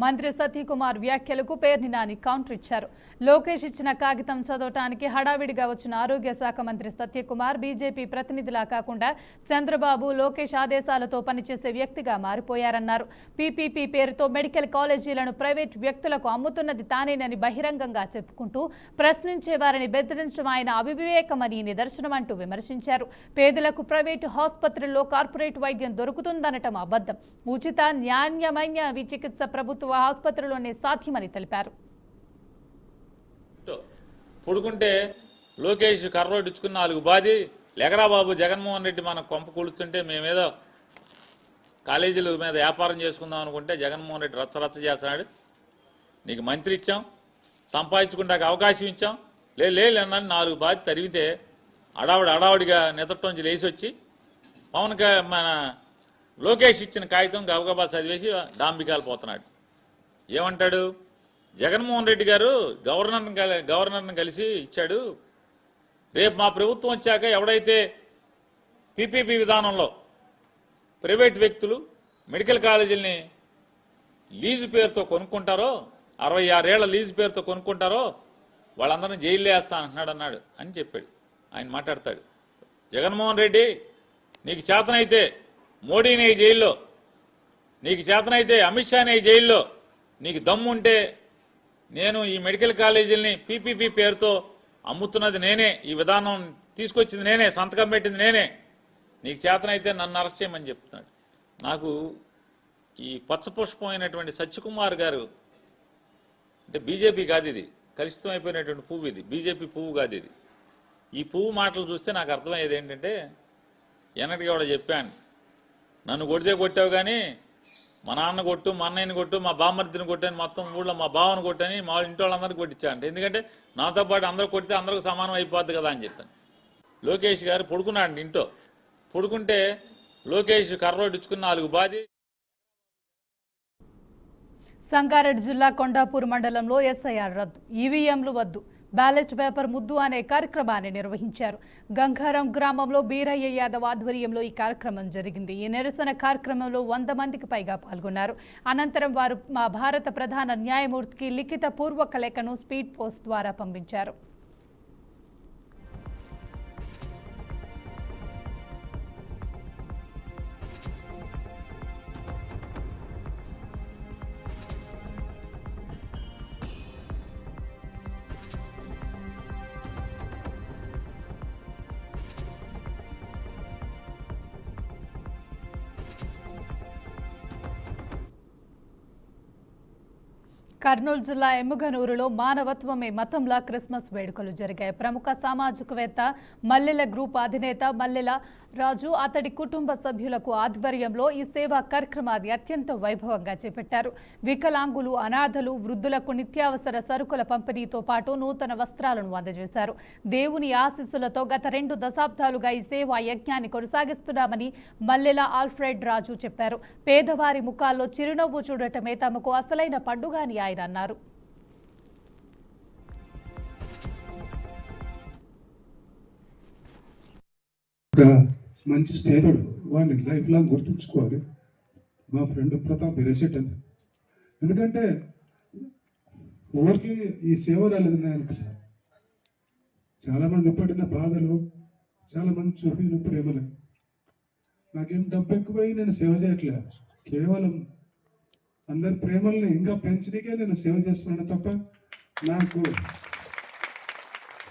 మంత్రి సతీకుమార్ వ్యాఖ్యలకు పేర్ని నాని కౌంటర్ ఇచ్చారు. లోకేష్ ఇచ్చిన కాగితం చదవటానికి హడావిడిగా వచ్చిన ఆరోగ్య శాఖ మంత్రి సత్యకుమార్ బీజేపీ ప్రతినిధిలా కాకుండా చంద్రబాబు లోకేష్ ఆదేశాలతో పనిచేసే వ్యక్తిగా మారిపోయారన్నారు. పీపీపీ పేరుతో మెడికల్ కాలేజీలను ప్రైవేట్ వ్యక్తులకు అమ్ముతున్నది తానేనని బహిరంగంగా చెప్పుకుంటూ ప్రశ్నించేవారిని బెదిరించడం ఆయన అవివేకమని నిదర్శనమంటూ విమర్శించారు. పేదలకు ప్రైవేటు ఆసుపత్రుల్లో కార్పొరేట్ వైద్యం దొరుకుతుందనటం అబద్ధం. ఉచిత నాణ్యమైన చికిత్స ప్రభుత్వ ఆసుపత్రిలోనే సాధ్యమని తెలిపారు. పుడుకుంటే లోకేష్ కర్రోడ్ ఇచ్చుకున్న 4 బాది లెగరా బాబు జగన్మోహన్ రెడ్డి మన కొంప కూలుస్తుంటే మేమేదో కాలేజీల మీద వ్యాపారం చేసుకుందాం అనుకుంటే జగన్మోహన్ రెడ్డి రచ్చరచ్చ చేస్తున్నాడు. నీకు మంత్రి ఇచ్చాం, సంపాదించుకుంటాక అవకాశం ఇచ్చాం, లేనని 4 బాది తరిగితే అడావుడిగా నిద్రటోంచి లేచి వచ్చి మన లోకేష్ ఇచ్చిన కాగితం గబగబా చదివేసి డాంబికాలు పోతున్నాడు. ఏమంటాడు? జగన్మోహన్ రెడ్డి గారు గవర్నర్ని కలిసి ఇచ్చాడు. రేపు మా ప్రభుత్వం వచ్చాక ఎవడైతే పీపీపీ విధానంలో ప్రైవేట్ వ్యక్తులు మెడికల్ కాలేజీలని లీజు పేరుతో కొనుక్కుంటారో, 66 ఏళ్ల లీజు పేరుతో కొనుక్కుంటారో వాళ్ళందరినీ జైల్లో వేస్తా అన్నాడు అని చెప్పాడు. ఆయన మాట్లాడతాడు, జగన్మోహన్ రెడ్డి నీకు చేతనైతే మోడీని జైల్లో, నీకు చేతనైతే అమిత్ షాని జైల్లో, నీకు దమ్ముంటే నేను ఈ మెడికల్ కాలేజీలని పీపీపీ పేరుతో అమ్ముతున్నది నేనే, ఈ విధానం తీసుకొచ్చింది నేనే, సంతకం పెట్టింది నేనే, నీకు చేతనైతే నన్ను అరెస్ట్ చేయమని చెప్తున్నాడు. నాకు ఈ పచ్చపుష్పమైనటువంటి సత్యకుమార్ గారు అంటే బీజేపీ కాదు, ఇది కలుషితం అయిపోయినటువంటి పువ్వు, ఇది బీజేపీ పువ్వు కాదు ఇది. ఈ పువ్వు మాటలు చూస్తే నాకు అర్థమయ్యేది ఏంటంటే, వెనకటికి కూడా చెప్పాను, నన్ను కొడితే కొట్టావు కానీ మా నాన్న కొట్టు, మా అన్నయ్యని కొట్టు, మా బామ్మర్దిని కొట్టాను, మొత్తం ఊళ్ళో మా బావని కొట్టని మా ఇంటి వాళ్ళందరికీ కొట్టించాను. ఎందుకంటే నాతో పాటు అందరూ కొడితే అందరికి సమానం అయిపోద్ది కదా అని చెప్పాను. లోకేష్ గారు పడుకున్నాడు ఇంట్లో. పడుకుంటే లోకేష్ కర్రోడ్ ఇచ్చుకున్న 4 బాది. సంగారెడ్డి జిల్లా కొండాపూర్ మండలంలో ఎస్ఐఆర్ రద్దు, ఈవీఎంలు వద్దు, బ్యాలెట్ పేపర్ ముద్దు అనే కార్యక్రమాన్ని నిర్వహించారు. గంగారం గ్రామంలో బీరయ్య యాదవ్ ఆధ్వర్యంలో ఈ కార్యక్రమం జరిగింది. ఈ నిరసన కార్యక్రమంలో 100 మందికి పైగా పాల్గొన్నారు. అనంతరం వారు మా భారత ప్రధాన న్యాయమూర్తికి లిఖిత పూర్వక లేఖను స్పీడ్ పోస్ట్ ద్వారా పంపించారు. కర్నూలు జిల్లా ఎమ్ముగనూరులో మానవత్వమే మతంలా క్రిస్మస్ వేడుకలు జరిగాయి. ప్రముఖ సామాజికవేత్త మల్లెల గ్రూప్ అధినేత మల్లెల రాజు అతడి కుటుంబ సభ్యులకు ఆధ్వర్యంలో ఈ సేవా కార్యక్రమాన్ని అత్యంత వైభవంగా చేపట్టారు. వికలాంగులు, అనాథలు, వృద్ధులకు నిత్యావసర సరుకుల పంపిణీతో పాటు నూతన వస్త్రాలను అందజేశారు. దేవుని ఆశీస్సులతో గత 2 దశాబ్దాలుగా ఈ సేవా యజ్ఞాన్ని కొనసాగిస్తున్నామని మల్లెల ఆల్ఫ్రెడ్ రాజు చెప్పారు. పేదవారి ముఖాల్లో చిరునవ్వు చూడటమే తమకు అసలైన పండుగ అని ఆయన అన్నారు. మంచి స్నేహితుడు, వాడిని లైఫ్ లాంగ్ గుర్తుంచుకోవాలి. మా ఫ్రెండ్ ప్రతాప్ ఎరెసెట్ అని. ఎందుకంటే ఊరికి ఈ సేవ రాలేదు ఆయనకి. చాలామంది పడిన బాధలు, చాలామంది చూపిన ప్రేమలు. నాకేం డబ్బు ఎక్కువై నేను సేవ చేయట్లే, కేవలం అందరి ప్రేమల్ని ఇంకా పెంచడానికే నేను సేవ చేస్తున్నాను తప్ప నాకు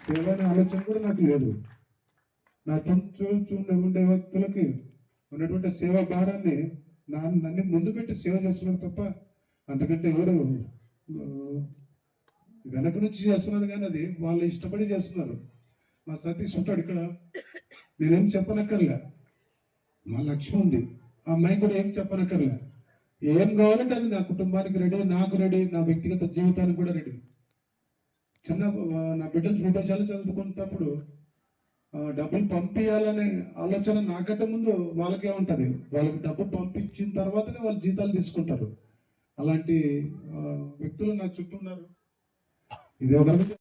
సేవ అనే ఆలోచన కూడా నాకు లేదు. నా ఉండే వ్యక్తులకి ఉన్నటువంటి సేవా భారాన్ని నన్ను ముందు పెట్టి సేవ చేస్తున్నాను తప్ప అంతకంటే ఎవరు వెనక నుంచి చేస్తున్నారు కానీ అది వాళ్ళు ఇష్టపడి చేస్తున్నారు. మా సతీష్ ఉంటాడు ఇక్కడ, నేనేం చెప్పనక్కర్లే, మా లక్ష్యం ఉంది, ఆ అమ్మాయి కూడా ఏం చెప్పనక్కర్లే. ఏం కావాలంటే అది నా కుటుంబానికి రెడీ, నాకు రెడీ, నా వ్యక్తిగత జీవితానికి కూడా రెడీ. నా బిడ్డలు విదేశాలు చదువుకున్నప్పుడు డబ్బులు పంపించాలనే ఆలోచన నాకంటే ముందు వాళ్ళకే ఉంటుంది. వాళ్ళకి డబ్బు పంపించిన తర్వాతనే వాళ్ళు జీతాలు తీసుకుంటారు. అలాంటి వ్యక్తులు నా చుట్టూ ఉన్నారు. ఇది ఒకరికి.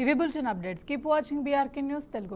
ఇవి bulletin updates. Keep watching BRK news Telugu.